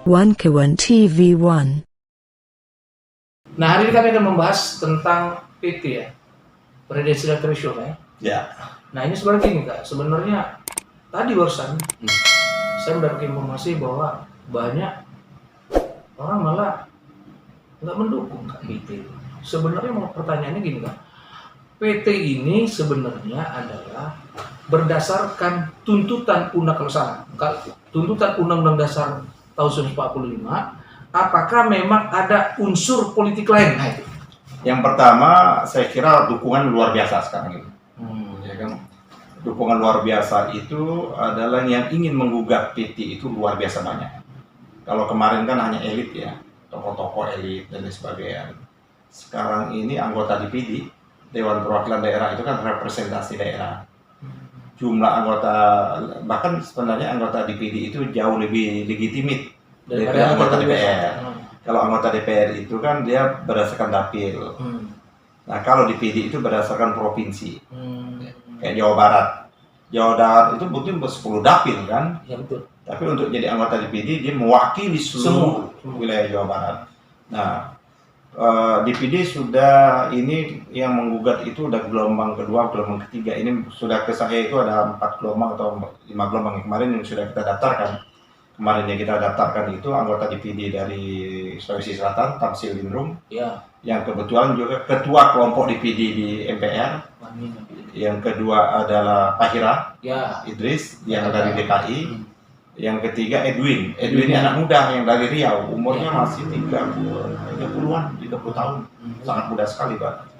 One Kawan TV1. Nah, hari ini kami akan membahas tentang PT ya, Presidential Threshold ya. Ya. Nah, ini sebenarnya gini Kak, sebenarnya tadi barusan saya mendapat informasi bahwa banyak orang malah nggak mendukung Kak PT. Sebenarnya mau pertanyaannya gini Kak, PT ini sebenarnya adalah berdasarkan tuntutan tuntutan Undang-Undang Dasar tahun 1945, apakah memang ada unsur politik lain? Nah, itu. Yang pertama, saya kira dukungan luar biasa sekarang ini. Ya kan? Dukungan luar biasa itu adalah yang ingin menggugat PT itu luar biasa banyak. Kalau kemarin kan hanya elit ya, tokoh-tokoh elit dan sebagainya. Sekarang ini anggota DPD, Dewan Perwakilan Daerah itu kan representasi daerah. Jumlah anggota, bahkan sebenarnya anggota DPD itu jauh lebih legitimit daripada anggota DPR. Kalau anggota DPR itu kan dia berdasarkan dapil. Nah, kalau DPD itu berdasarkan provinsi. Kayak Jawa Barat. Jawa Barat itu mungkin 10 dapil kan? Ya betul. Tapi untuk jadi anggota DPD dia mewakili seluruh wilayah Jawa Barat. Nah, DPD sudah ini yang menggugat itu udah gelombang kedua, gelombang ketiga. Ini sudah ke saya itu ada 4 gelombang atau 5 gelombang kemarin yang sudah kita daftarkan. Kemarin yang kita daftarkan itu anggota DPD dari Sulawesi Selatan, Tamsil Lindrum, Ya. yang kebetulan juga ketua kelompok DPD di MPR. Yang kedua adalah Pak Hira Ya. Idris yang dari DKI. Yang ketiga Edwin ini anak muda yang dari Riau, umurnya masih 30-an, 30 tahun, sangat muda sekali Pak.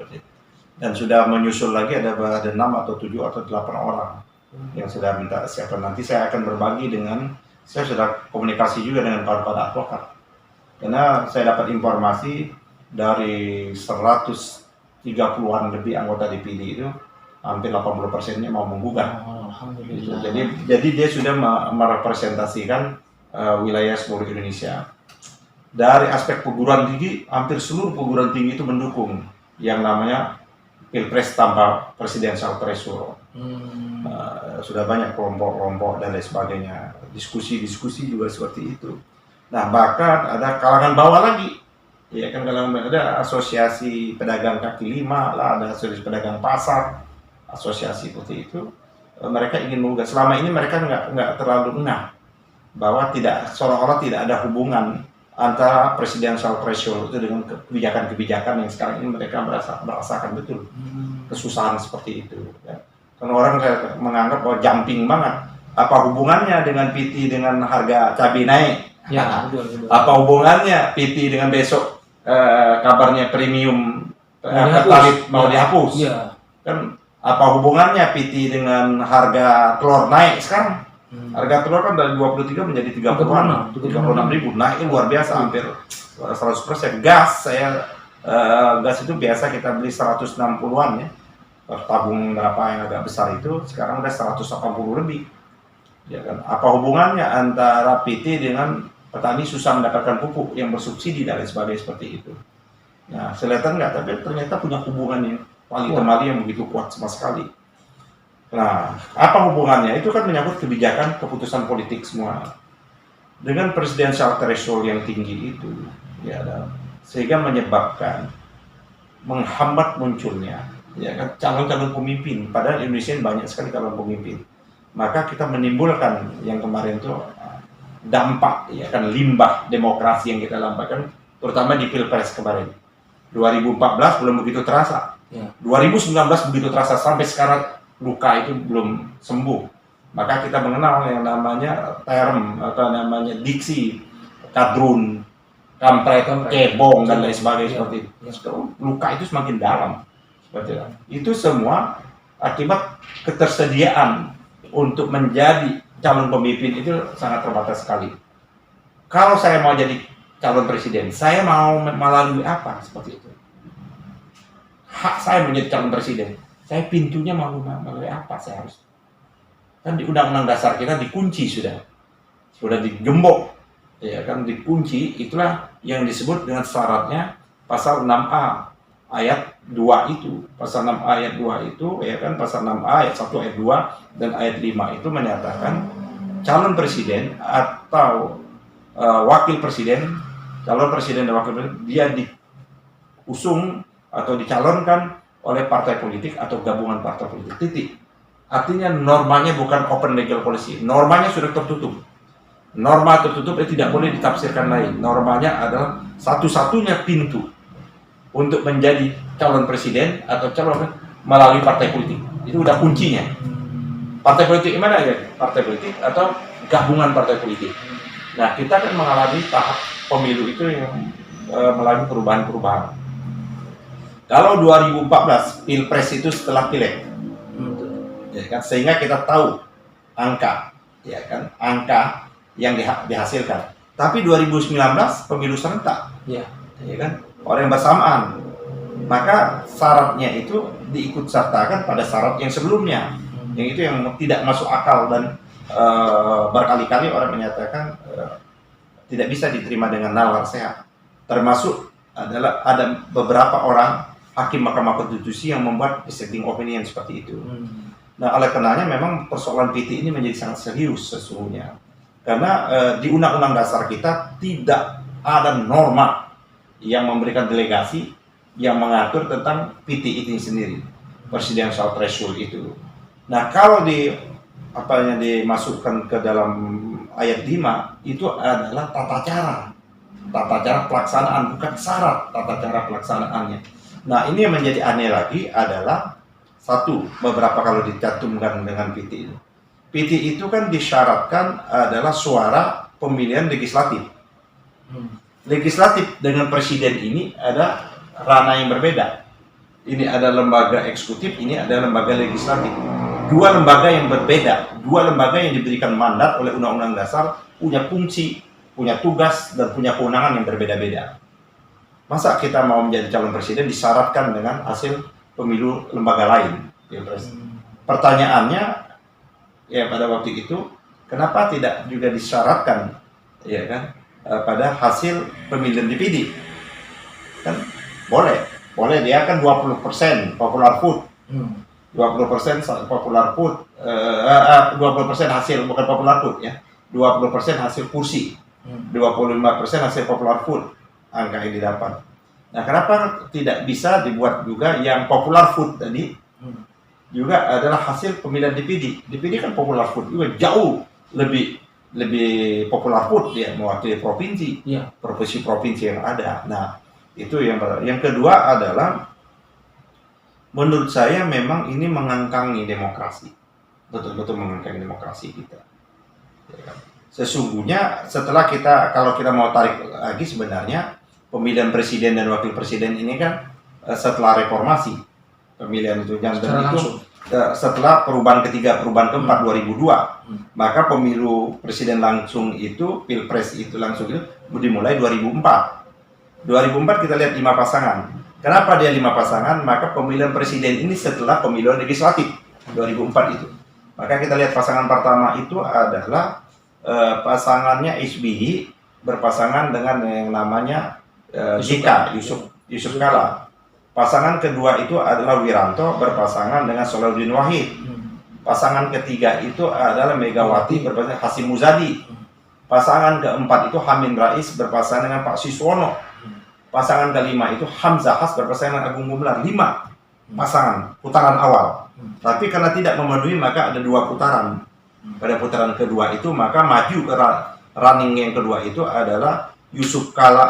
Dan sudah menyusul lagi ada 6 atau 7 atau 8 orang yang sudah minta siapa. Nanti saya akan berbagi dengan, saya sudah komunikasi juga dengan kawan-kawan advokat. Karena saya dapat informasi dari 130-an lebih anggota DPD itu, hampir 80%-nya mau menggugat. Alhamdulillah. Jadi dia sudah merepresentasikan wilayah seluruh Indonesia. Dari aspek perguruan tinggi, hampir seluruh perguruan tinggi itu mendukung yang namanya Pilpres tanpa presidensial threshold. Sudah banyak kelompok-kelompok dan lain sebagainya. Diskusi-diskusi juga seperti itu. Nah, bahkan ada kalangan bawah lagi. Ya kan, ada asosiasi pedagang kaki lima lah, ada asosiasi pedagang pasar, asosiasi seperti itu. Mereka ingin menggugat. Selama ini mereka nggak terlalu ngeh bahwa seolah-olah tidak ada hubungan antara presidential threshold itu dengan kebijakan-kebijakan yang sekarang ini mereka merasakan betul kesusahan seperti itu. Ya. Karena orang menganggap bahwa jumping banget. Apa hubungannya dengan PT dengan harga cabai naik? Ya, betul. Apa hubungannya PT dengan besok kabarnya premium pertalite mau dihapus? Ya. Kan apa hubungannya PT dengan harga telur naik sekarang? Harga telur kan dari 23 menjadi 36 ribu. Naiknya luar biasa, hampir 100%. Gas gas itu biasa kita beli 160-an ya. Tabung berapa yang agak besar itu sekarang udah 180 lebih. Ya kan? Apa hubungannya antara PT dengan petani susah mendapatkan pupuk yang bersubsidi dan lain sebagainya seperti itu. Nah, kelihatan nggak? Tapi ternyata punya hubungannya wali temali yang begitu kuat sama sekali. Nah, apa hubungannya? Itu kan menyangkut kebijakan, keputusan politik semua. Dengan presidensial threshold yang tinggi itu, ya, sehingga menyebabkan menghambat munculnya, ya kan, calon-calon pemimpin. Padahal Indonesia banyak sekali calon pemimpin. Maka kita menimbulkan yang kemarin itu dampak, ya kan, limbah demokrasi yang kita lampaikan, terutama di Pilpres kemarin. 2014 belum begitu terasa. Ya. 2019 begitu terasa, sampai sekarang luka itu belum sembuh. Maka kita mengenal yang namanya term atau namanya diksi, kadrun, kampret, kebong dan lain sebagainya seperti itu. Sekarang luka itu semakin dalam. Seperti itu. Itu semua akibat ketersediaan untuk menjadi calon pemimpin itu sangat terbatas sekali. Kalau saya mau jadi calon presiden, saya mau melalui apa seperti itu? Hak saya menjadi calon presiden, saya pintunya mau melalui apa saya harus? Kan di Undang-Undang Dasar kita dikunci sudah digembok, ya kan, dikunci. Itulah yang disebut dengan syaratnya pasal 6A ayat 2 itu. Pasal 6 ayat 2 itu, ya kan, pasal 6A ayat 1 ayat 2 dan ayat 5 itu menyatakan calon presiden atau wakil presiden, calon presiden dan wakil presiden, dia diusung atau dicalonkan oleh partai politik atau gabungan partai politik. Titik. Artinya normanya bukan open legal policy, normanya sudah tertutup. Norma tertutup itu tidak boleh ditafsirkan lain. Normanya adalah satu-satunya pintu untuk menjadi calon presiden atau calon melalui partai politik. Itu udah kuncinya. Partai politik mana ya? Partai politik atau gabungan partai politik. Nah, kita kan mengalami tahap pemilu itu yang melalui perubahan-perubahan. Kalau 2014 Pilpres itu setelah Pileg, ya kan, sehingga kita tahu angka, ya kan, angka yang dihasilkan. Tapi 2019 pemilu serentak, ya kan, orang yang bersamaan. Maka syaratnya itu diikut sertakan pada syarat yang sebelumnya, yang itu yang tidak masuk akal dan berkali-kali orang menyatakan tidak bisa diterima dengan nalar sehat. Termasuk adalah ada beberapa orang hakim Mahkamah Konstitusi yang membuat dissenting opinion seperti itu. Nah, oleh karenanya memang persoalan PT ini menjadi sangat serius sesungguhnya. Karena di Undang-Undang Dasar kita tidak ada norma yang memberikan delegasi yang mengatur tentang PT itu sendiri, presidential threshold itu. Nah, kalau dimasukkan ke dalam ayat 5 itu adalah tata cara pelaksanaan, bukan syarat tata cara pelaksanaannya. Nah, ini yang menjadi aneh lagi adalah satu, beberapa kalau dicantumkan dengan PT ini. PT itu kan disyaratkan adalah suara pemilihan legislatif. Legislatif dengan presiden ini ada ranah yang berbeda. Ini ada lembaga eksekutif, ini ada lembaga legislatif. Dua lembaga yang berbeda, dua lembaga yang diberikan mandat oleh Undang-Undang Dasar, punya fungsi, punya tugas, dan punya kewenangan yang berbeda-beda. Masa kita mau menjadi calon presiden disyaratkan dengan hasil pemilu lembaga lain? Pertanyaannya, ya pada waktu itu, kenapa tidak juga disyaratkan, ya kan, pada hasil pemilihan DPD? Kan boleh dia kan 20% popular vote, 20% popular vote, 20% hasil bukan popular vote ya, 20% hasil kursi, 25% hasil popular vote. Angka yang didapat. Nah, kenapa tidak bisa dibuat juga yang popular vote tadi juga adalah hasil pemilihan DPD. DPD kan popular vote juga jauh lebih popular vote dia mewakili provinsi, provinsi yang ada. Nah, itu yang kedua adalah menurut saya memang ini mengangkangi demokrasi, betul-betul mengangkangi demokrasi kita. Sesungguhnya setelah kalau kita mau tarik lagi sebenarnya pemilihan presiden dan wakil presiden ini kan setelah reformasi pemilihan itu yang itu setelah perubahan ketiga, perubahan keempat 2002, maka pemilu presiden langsung itu, pilpres itu langsung itu dimulai 2004 kita lihat 5 pasangan. Kenapa dia 5 pasangan? Maka pemilihan presiden ini setelah pemilihan legislatif 2004 itu. Maka kita lihat pasangan pertama itu adalah pasangannya SBY berpasangan dengan yang namanya JK, Yusuf Kala. Pasangan kedua itu adalah Wiranto berpasangan dengan Salahuddin Wahid. Pasangan ketiga itu adalah Megawati berpasangan Hasyim Muzadi. Pasangan keempat itu Amin Rais berpasangan dengan Pak Siswono. Pasangan kelima itu Hamzah Has berpasangan dengan Agung Gumelar. 5 pasangan putaran awal. Tapi karena tidak memenuhi maka ada 2 putaran. Pada putaran kedua itu maka maju ke running yang kedua itu adalah Yusuf Kala,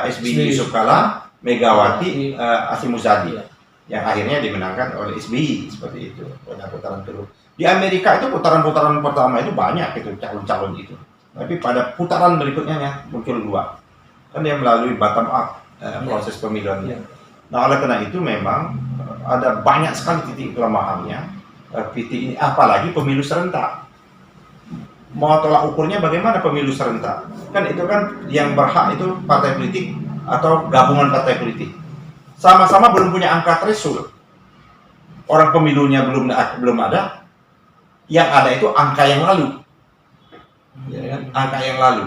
SBY Yusuf Kala, Megawati, Hasyim Muzadi, yang akhirnya dimenangkan oleh SBY seperti itu pada putaran kedua. Di Amerika itu putaran-putaran pertama itu banyak itu calon-calon itu, tapi pada putaran berikutnya muncul 2, kan dia melalui bottom up proses pemilihannya. Nah, oleh karena itu memang ada banyak sekali titik kelemahannya PT ini, apalagi pemilu serentak. Mau tolak ukurnya bagaimana pemilu serentak? Kan itu kan yang berhak itu partai politik atau gabungan partai politik. Sama-sama belum punya angka threshold. Orang pemilunya belum ada. Yang ada itu angka yang lalu. Ya kan? Angka yang lalu.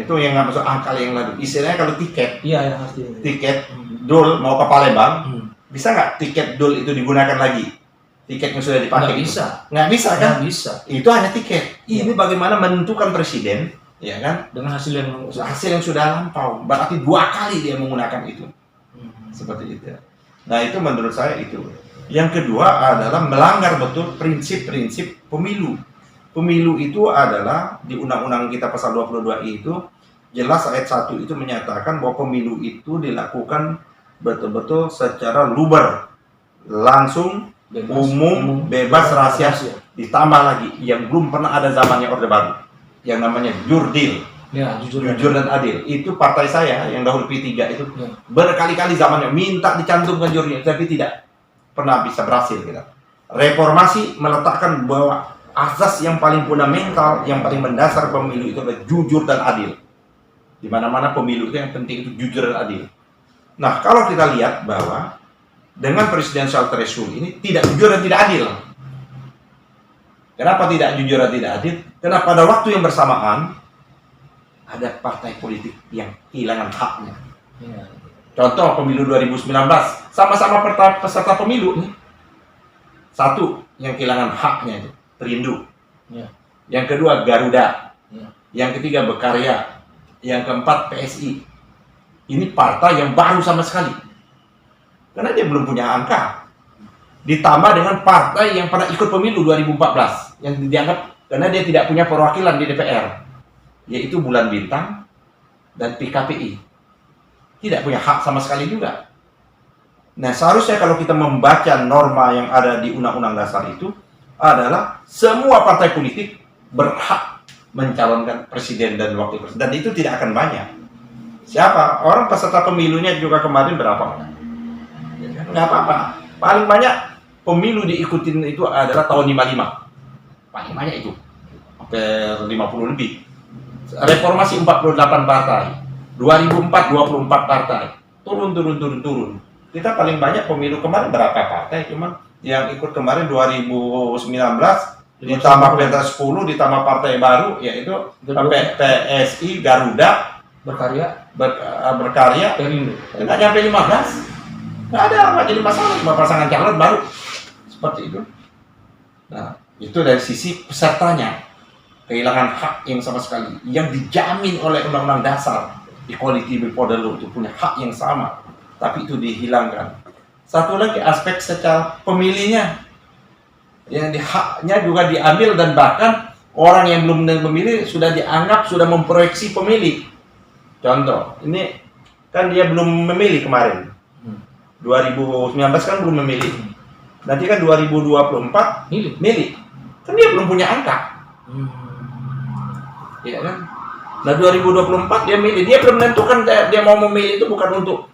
Itu yang nggak masuk angka yang lalu. Istilahnya kalau tiket. Iya, tiket dol mau ke Palembang, bisa nggak tiket dol itu digunakan lagi? Tiketnya sudah dipakai. Nggak bisa. Nggak bisa kan? Nggak bisa. Itu hanya tiket. Ini bagaimana menentukan presiden ya kan? Dengan hasil yang Sudah lampau, berarti 2 kali dia menggunakan itu. Seperti itu. Nah, itu menurut saya itu. Yang kedua adalah melanggar betul prinsip-prinsip pemilu. Pemilu itu adalah di Undang-Undang kita pasal 22 itu jelas ayat 1 itu menyatakan bahwa pemilu itu dilakukan betul-betul secara luber, langsung, umum, bebas, rahasia. Ditambah lagi yang belum pernah ada zamannya Orde Baru, yang namanya jurdil. Ya, jujur dan adil. Itu partai saya yang dahulu P3 itu berkali-kali zamannya minta dicantumkan jurdil, tapi tidak pernah bisa berhasil kita. Reformasi meletakkan bahwa asas yang paling fundamental, yang paling mendasar pemilu itu adalah jujur dan adil. Di mana-mana pemilu itu yang penting itu jujur dan adil. Nah, kalau kita lihat bahwa dengan presidential threshold ini tidak jujur dan tidak adil. Kenapa tidak jujur dan tidak adil? Karena pada waktu yang bersamaan ada partai politik yang kehilangan haknya. Ya. Contoh pemilu 2019, sama-sama peserta pemilu nih. Satu yang kehilangan haknya itu, Perindo. Ya. Yang kedua Garuda. Ya. Yang ketiga Berkarya. Yang keempat PSI. Ini partai yang baru sama sekali. Karena dia belum punya angka. Ditambah dengan partai yang pernah ikut pemilu 2014 yang dianggap karena dia tidak punya perwakilan di DPR. Yaitu Bulan Bintang dan PKPI. Tidak punya hak sama sekali juga. Nah, seharusnya kalau kita membaca norma yang ada di Undang-Undang Dasar itu adalah semua partai politik berhak mencalonkan presiden dan wakil presiden. Dan itu tidak akan banyak. Siapa? Orang peserta pemilunya juga kemarin berapa? Nggak apa-apa. Paling banyak pemilu diikutin itu adalah tahun 55. Paling banyak itu. Hampir 50 lebih. Reformasi 48 partai, 2004 24 partai, turun. Kita paling banyak pemilu kemarin berapa partai? Cuman yang ikut kemarin 2019 ditambah Peta 10 ditambah partai baru yaitu PSI, Garuda, Berkarya, Perindo. Nggak nyampe 15. Nggak jadi masalah, cuma pasangan calon baru seperti itu. Nah, itu dari sisi pesertanya. Kehilangan hak yang sama sekali yang dijamin oleh Undang-Undang Dasar, equality before the law, itu punya hak yang sama, tapi itu dihilangkan. Satu lagi aspek secara pemilihnya, yang haknya juga diambil dan bahkan orang yang belum memilih sudah dianggap sudah memproyeksi pemilih. Contoh, ini kan dia belum memilih kemarin, 2019 kan belum memilih, nanti kan 2024 milih, kan dia belum punya angka. Ya kan? Nah 2024 dia milih, dia belum menentukan dia mau memilih itu bukan untuk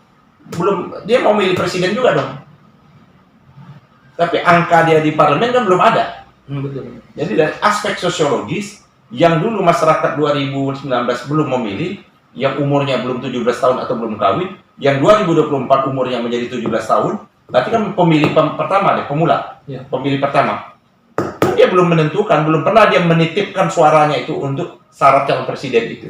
dia mau milih presiden juga dong. Tapi angka dia di parlemen kan belum ada. Betul. Jadi dari aspek sosiologis yang dulu masyarakat 2019 belum memilih, yang umurnya belum 17 tahun atau belum kawin, yang 2024 umurnya menjadi 17 tahun, berarti kan pemilih pertama deh, pemula. Ya. Pemilih pertama. Dia belum menentukan, belum pernah dia menitipkan suaranya itu untuk syarat calon presiden itu.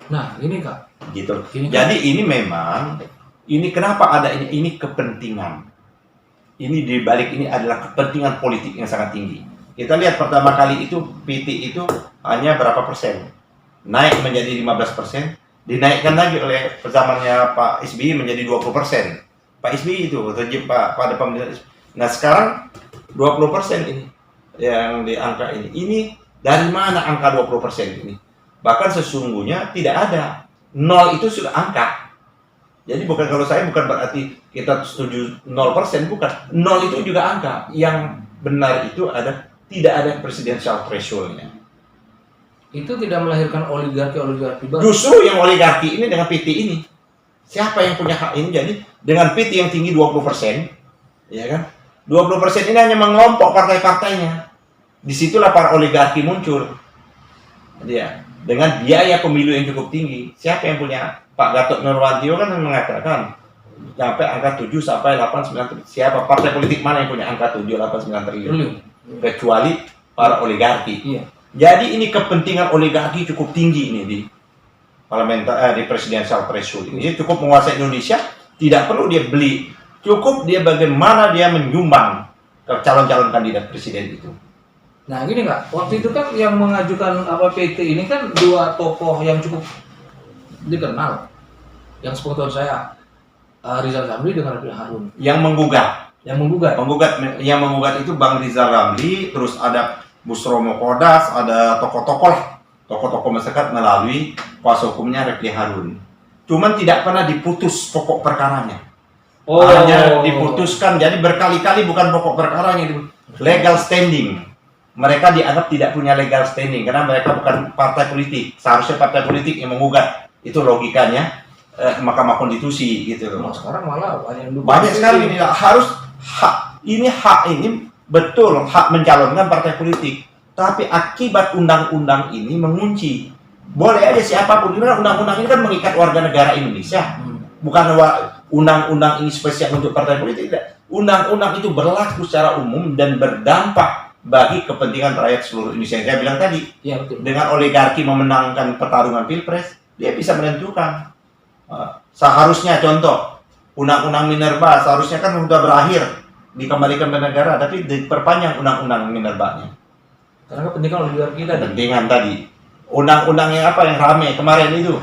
Nah, ini Kak. Gitu. Jadi ini memang, ini kenapa ada ini kepentingan. Ini di balik ini adalah kepentingan politik yang sangat tinggi. Kita lihat pertama kali itu PT itu hanya berapa persen. Naik menjadi 15%, dinaikkan lagi oleh zamannya Pak SBY menjadi 20%. Pak SBY itu pada pemilihan. Nah, sekarang 20% ini. Yang di angka ini. Ini dari mana angka 20% ini? Bahkan sesungguhnya tidak ada. 0 itu sudah angka. Jadi bukan kalau saya bukan berarti kita setuju 0%, bukan. 0 itu juga angka. Yang benar itu tidak ada presidential threshold-nya. Itu tidak melahirkan oligarki baru. Justru yang oligarki ini dengan PT ini. Siapa yang punya hak ini? Jadi dengan PT yang tinggi 20%, ya kan? 20% ini hanya mengelompok partai-partainya. Disitulah para oligarki muncul. Ya, dengan biaya pemilu yang cukup tinggi. Siapa yang punya? Pak Gatot Nurmantio kan mengatakan sampai angka 7 sampai 8 9 triliun. Siapa partai politik mana yang punya angka 7 8 9 triliun? Kecuali para oligarki. Iya. Jadi ini kepentingan oligarki cukup tinggi ini di di presidential threshold ini. Dia cukup menguasai Indonesia, tidak perlu dia beli. Cukup dia bagaimana dia menyumbang ke calon-calon kandidat presiden itu. Nah gini nggak, waktu itu kan yang mengajukan apa PT ini kan dua tokoh yang cukup dikenal, yang sepengetahuan saya, Rizal Ramli dengan Refli Harun. Yang menggugat. Yang menggugat itu Bang Rizal Ramli, terus ada Busromo Kodas, ada tokoh-tokoh masyarakat melalui kuasa hukumnya Refli Harun. Cuman tidak pernah diputus pokok perkaranya. Hanya diputuskan, jadi berkali-kali bukan pokok perkaranya, legal standing. Mereka dianggap tidak punya legal standing karena mereka bukan partai politik. Seharusnya partai politik yang menggugat. Itu logikanya Mahkamah Konstitusi gitu loh. Nah, sekarang malah banyak sekali ini harus hak ini betul hak mencalonkan partai politik. Tapi akibat undang-undang ini mengunci. Boleh aja siapapun, karena undang-undang ini kan mengikat warga negara Indonesia. Bukan undang-undang ini spesial untuk partai politik. Undang-undang itu berlaku secara umum dan berdampak bagi kepentingan rakyat seluruh Indonesia. Saya bilang tadi, ya, betul. Dengan oligarki memenangkan pertarungan pilpres, dia bisa menentukan. Seharusnya contoh, undang-undang Minerba seharusnya kan sudah berakhir, dikembalikan ke negara, tapi diperpanjang undang-undang Minerbanya. Karena kepentingan oligarki tadi. Kepentingan tadi. Undang-undang yang apa yang rame kemarin itu,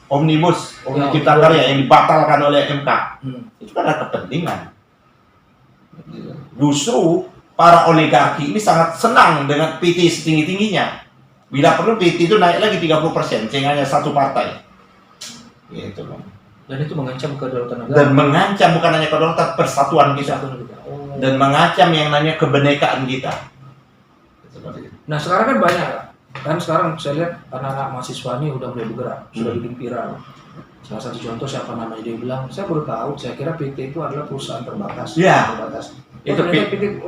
Omnibus Cipta Karya yang dibatalkan oleh MK. Itu kan ada kepentingan. Justru para oligarki ini sangat senang dengan PT setinggi-tingginya. Bila perlu PT itu naik lagi 30%, sehingga hanya satu partai. Gitu loh. Dan itu mengancam kedaulatan negara. Dan mengancam bukan hanya kedaulatan persatuan kita. Dan mengancam yang namanya kebenekaan kita. Nah sekarang kan banyak kan, sekarang saya lihat anak-anak mahasiswa ini udah mulai bergerak, sudah bikin viral. Salah satu contoh siapa namanya, dia bilang, saya baru tahu, saya kira PT itu adalah perusahaan terbatas. Iya. Itu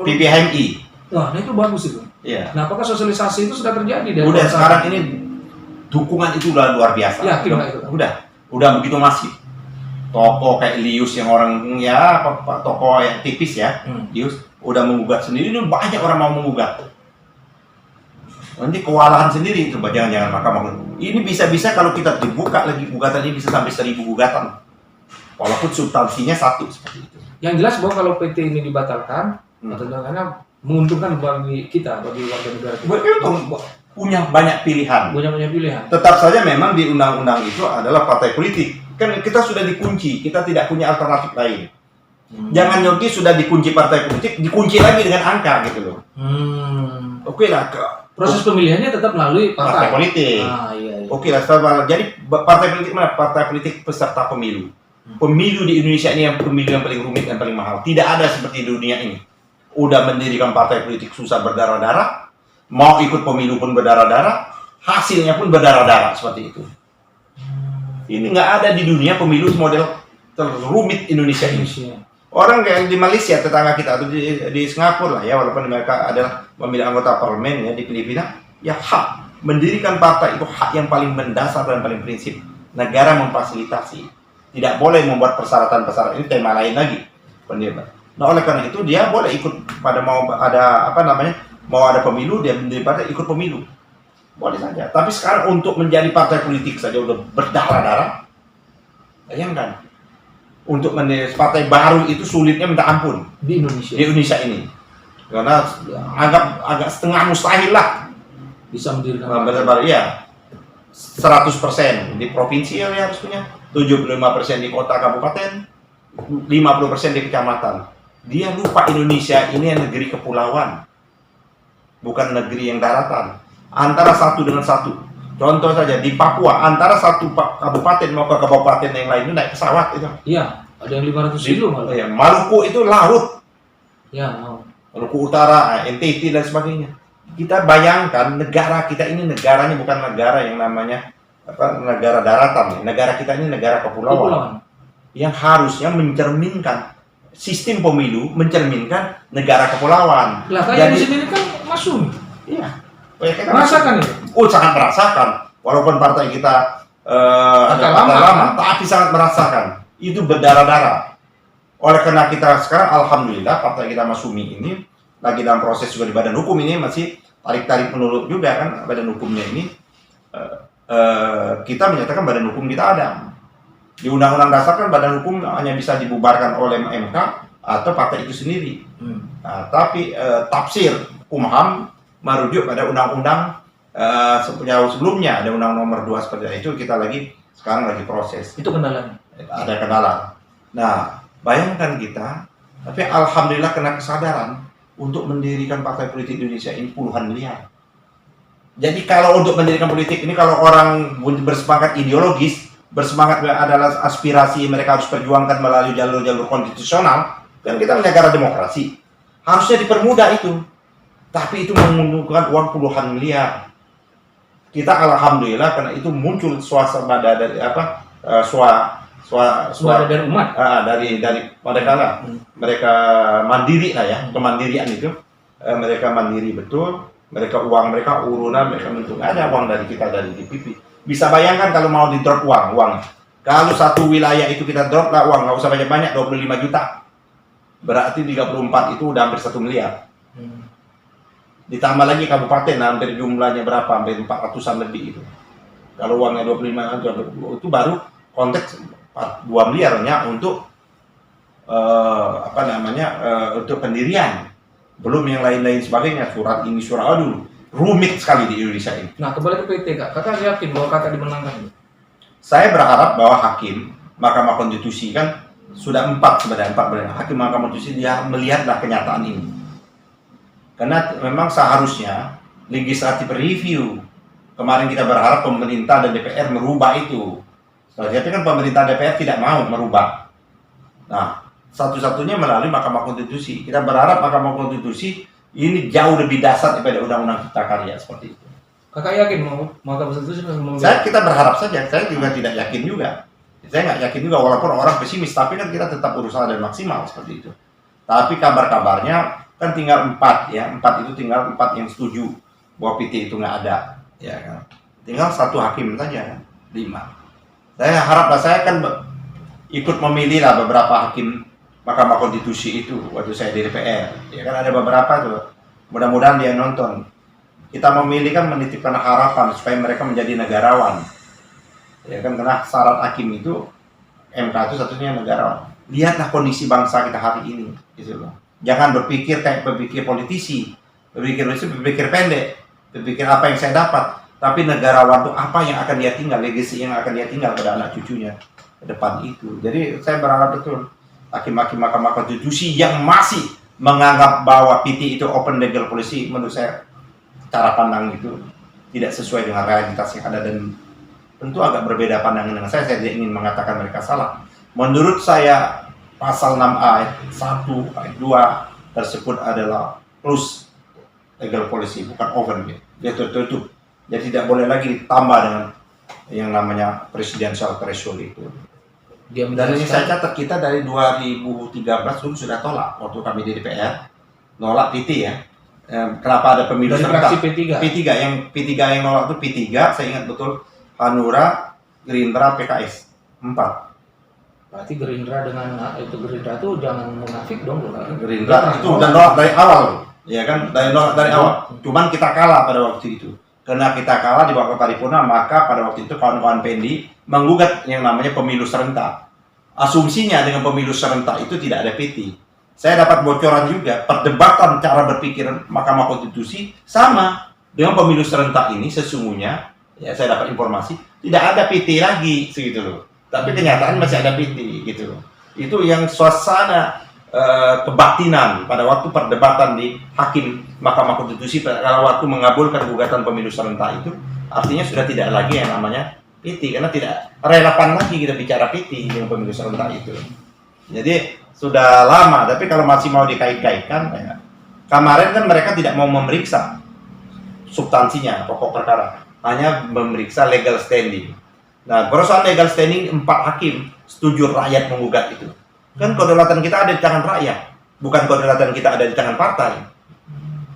PPHMI. Wah, nah itu bagus itu. Iya. Nah, apakah sosialisasi itu sudah terjadi? Udah sekarang ini dukungan itu udah luar biasa. Yakin nggak itu? Udah begitu masif. Toko kayak Lius yang orang ya toko yang tipis ya, Lius udah menggugat sendiri, ini banyak orang mau menggugat. Nanti kewalahan sendiri itu, jangan Mahkamah. Ini bisa-bisa kalau kita dibuka lagi gugatan ini bisa sampai 1000 gugatan. Walaupun substansinya satu seperti itu. Yang jelas bahwa kalau PT ini dibatalkan, karena menguntungkan bagi kita, bagi warga negara kita. Punya banyak pilihan. Tetap saja memang di undang-undang itu adalah partai politik. Kan kita sudah dikunci, kita tidak punya alternatif lain. Jangan nanti sudah dikunci partai politik, dikunci lagi dengan angka gitu loh. Oke lah, proses pemilihannya tetap melalui partai politik. Iya. Oke lah, jadi partai politik mana? Partai politik peserta pemilu. Pemilu di Indonesia ini yang pemilu yang paling rumit dan paling mahal. Tidak ada seperti di dunia ini. Udah mendirikan partai politik susah berdarah-darah, mau ikut pemilu pun berdarah-darah, hasilnya pun berdarah-darah seperti itu. Ini nggak ada di dunia pemilu model terrumit Indonesia ini. Orang kayak di Malaysia tetangga kita atau di Singapura lah ya, walaupun mereka adalah memilih anggota parlemen ya di Filipina, ya hak mendirikan partai itu hak yang paling mendasar dan paling prinsip. Negara memfasilitasi, tidak boleh membuat persyaratan-persyaratan, ini tema lain lagi pendebat. Nah oleh karena itu dia boleh ikut pada mau ada mau ada pemilu, dia mendirikan partai ikut pemilu, boleh saja. Tapi sekarang untuk menjadi partai politik saja udah berdarah-darah, bayangkan. Untuk mendirikan partai baru itu sulitnya minta ampun di Indonesia ini, karena agak setengah mustahil lah bisa mendirikan partai. Iya, 100% di provinsi ya harus punya, 75% di kota kabupaten, 50% di kecamatan. Dia lupa Indonesia ini negeri kepulauan, bukan negeri yang daratan. Antara satu dengan satu. Contoh saja di Papua, antara satu kabupaten mau ke kabupaten yang lain itu naik pesawat itu. Iya, ada yang 500 kilo malah. Iya, Maluku itu laut. Ya, Maluku Utara, NTT dan sebagainya. Kita bayangkan negara kita ini negaranya bukan negara yang namanya negara daratan. Negara kita ini negara kepulauan. Yang harusnya mencerminkan sistem pemilu, mencerminkan negara kepulauan. Lah kayak di sini kan masuk. Iya. Merasakan itu? Sangat merasakan. Walaupun partai kita agak lama, tapi sangat merasakan. Itu berdarah-darah. Oleh karena kita sekarang, alhamdulillah, partai kita Masumi ini lagi dalam proses juga di badan hukum ini, masih tarik-tarik menurut juga kan badan hukumnya ini. Kita menyatakan badan hukum kita ada. Di Undang-Undang Dasar kan badan hukum hanya bisa dibubarkan oleh MK atau partai itu sendiri. Nah, tapi tafsir Kumham merujuk pada undang-undang sebelumnya, ada undang nomor 2 seperti itu, kita sekarang lagi proses. Itu kendalanya. Ada kendala. Nah, bayangkan kita, tapi alhamdulillah kena kesadaran untuk mendirikan partai politik di Indonesia ini puluhan miliar. Jadi kalau untuk mendirikan politik ini, kalau orang bersemangat ideologis, bersemangat adalah aspirasi mereka harus perjuangkan melalui jalur-jalur konstitusional, kan kita negara demokrasi, harusnya dipermudah itu. Tapi itu membutuhkan uang puluhan miliar. Kita alhamdulillah karena itu muncul suasana dari Suara dari umat. Dari mereka mandiri lah ya, kemandirian itu, mereka mandiri betul, uang mereka urunan, mereka bentuk ada uang dari kita dari DPP. Bisa bayangkan kalau mau di drop uang, kalau satu wilayah itu kita drop lah uang, nggak usah banyak-banyak, 25 juta, berarti 34 itu udah hampir 1 miliar. Ditambah lagi kabupaten, hampir jumlahnya berapa, hampir 400-an lebih itu. Kalau uangnya 25 itu baru konteks 2 miliarnya untuk untuk pendirian, belum yang lain-lain sebagainya, surat ini surat aduh, rumit sekali di Indonesia ini. Nah, kembali ke PT Kak, kakak yakin bahwa kakak dimenangkan? Saya berharap bahwa hakim Mahkamah Konstitusi kan sudah 4 sebenarnya hakim Mahkamah Konstitusi, dia melihatlah kenyataan ini, karena memang seharusnya legislative review. Kemarin kita berharap pemerintah dan DPR merubah itu. Tapi kan pemerintah DPR tidak mau merubah. Nah, satu-satunya melalui Mahkamah Konstitusi. Kita berharap Mahkamah Konstitusi ini jauh lebih dasar daripada Undang-Undang Cipta Karya seperti itu. Kakak yakin mau Mahkamah Konstitusi? Kita berharap saja. Saya juga tidak yakin juga. Saya nggak yakin juga walaupun orang pesimis. Tapi kan kita tetap berusaha dan maksimal seperti itu. Tapi kabar-kabarnya kan tinggal 4 ya. 4 itu tinggal 4 yang setuju bahwa PT itu nggak ada. Ya kan. Tinggal 1 hakim saja. 5. Saya haraplah, saya kan ikut memilih lah beberapa hakim Mahkamah Konstitusi itu waktu saya di DPR. Ya kan ada beberapa tuh. Mudah-mudahan dia nonton. Kita memilih kan menitipkan harapan supaya mereka menjadi negarawan. Ya kan, karena syarat hakim itu MK itu satunya negarawan. Lihatlah kondisi bangsa kita hari ini, gitu loh. Jangan berpikir kayak berpikir politisi, berpikir pendek, berpikir apa yang saya dapat. Tapi negarawan itu apa yang akan dia tinggal, legacy yang akan dia tinggal pada anak cucunya ke depan itu. Jadi saya berharap betul hakim-hakim Mahkamah Konstitusi yang masih menganggap bahwa PT itu open legal policy, menurut saya cara pandang itu tidak sesuai dengan realitas yang ada, dan tentu agak berbeda pandangan dengan saya. Saya tidak ingin mengatakan mereka salah. Menurut saya pasal 6 ayat 1 ayat 2 tersebut adalah plus legal policy, bukan open. Dia tertutup. Jadi tidak boleh lagi ditambah dengan yang namanya presidential threshold itu. Dan ini saya catat, kita dari 2013 dulu sudah tolak waktu kami di DPR, nolak PT ya. Kenapa ada pemilu serentak? P3 yang nolak itu P3, saya ingat betul, Hanura, Gerindra, PKS 4. Berarti Gerindra itu jangan munafik dong. Gerindra itu udah nolak dari awal, ya kan, dari awal. Cuman kita kalah pada waktu itu. Karena kita kalah di bawah paripurna, maka pada waktu itu kawan-kawan PENDI menggugat yang namanya pemilu serentak. Asumsinya dengan pemilu serentak itu tidak ada PT. Saya dapat bocoran juga, perdebatan cara berpikir Mahkamah Konstitusi sama dengan pemilu serentak ini sesungguhnya, ya saya dapat informasi, tidak ada PT lagi, segitu loh. Tapi kenyataan masih ada PT, gitu loh. Itu yang suasana kebatinan pada waktu perdebatan di hakim Mahkamah Konstitusi kalau waktu mengabulkan gugatan pemilu serentak itu, artinya sudah tidak lagi yang namanya PT, karena tidak relevan lagi kita bicara PT dengan pemilu serentak itu. Jadi sudah lama, tapi kalau masih mau dikait-kaitkan, ya, kemarin kan mereka tidak mau memeriksa substansinya, pokok perkara, hanya memeriksa legal standing. Nah, persoalan legal standing 4 hakim setuju rakyat menggugat itu. Kan kedaulatan kita ada di tangan rakyat, bukan kedaulatan kita ada di tangan partai.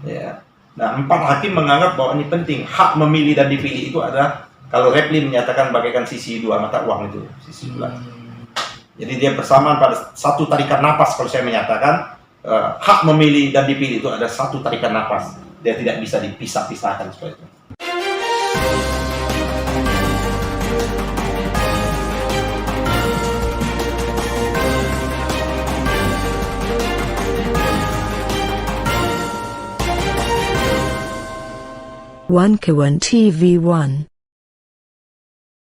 Ya. Nah, 4 hakim menganggap bahwa ini penting, hak memilih dan dipilih itu adalah, kalau Repli menyatakan bagaikan sisi 2 mata uang itu, sisi 2. Jadi dia bersamaan pada satu tarikan napas. Kalau saya menyatakan hak memilih dan dipilih itu ada satu tarikan napas, dia tidak bisa dipisah-pisahkan seperti itu. 1K1 TV1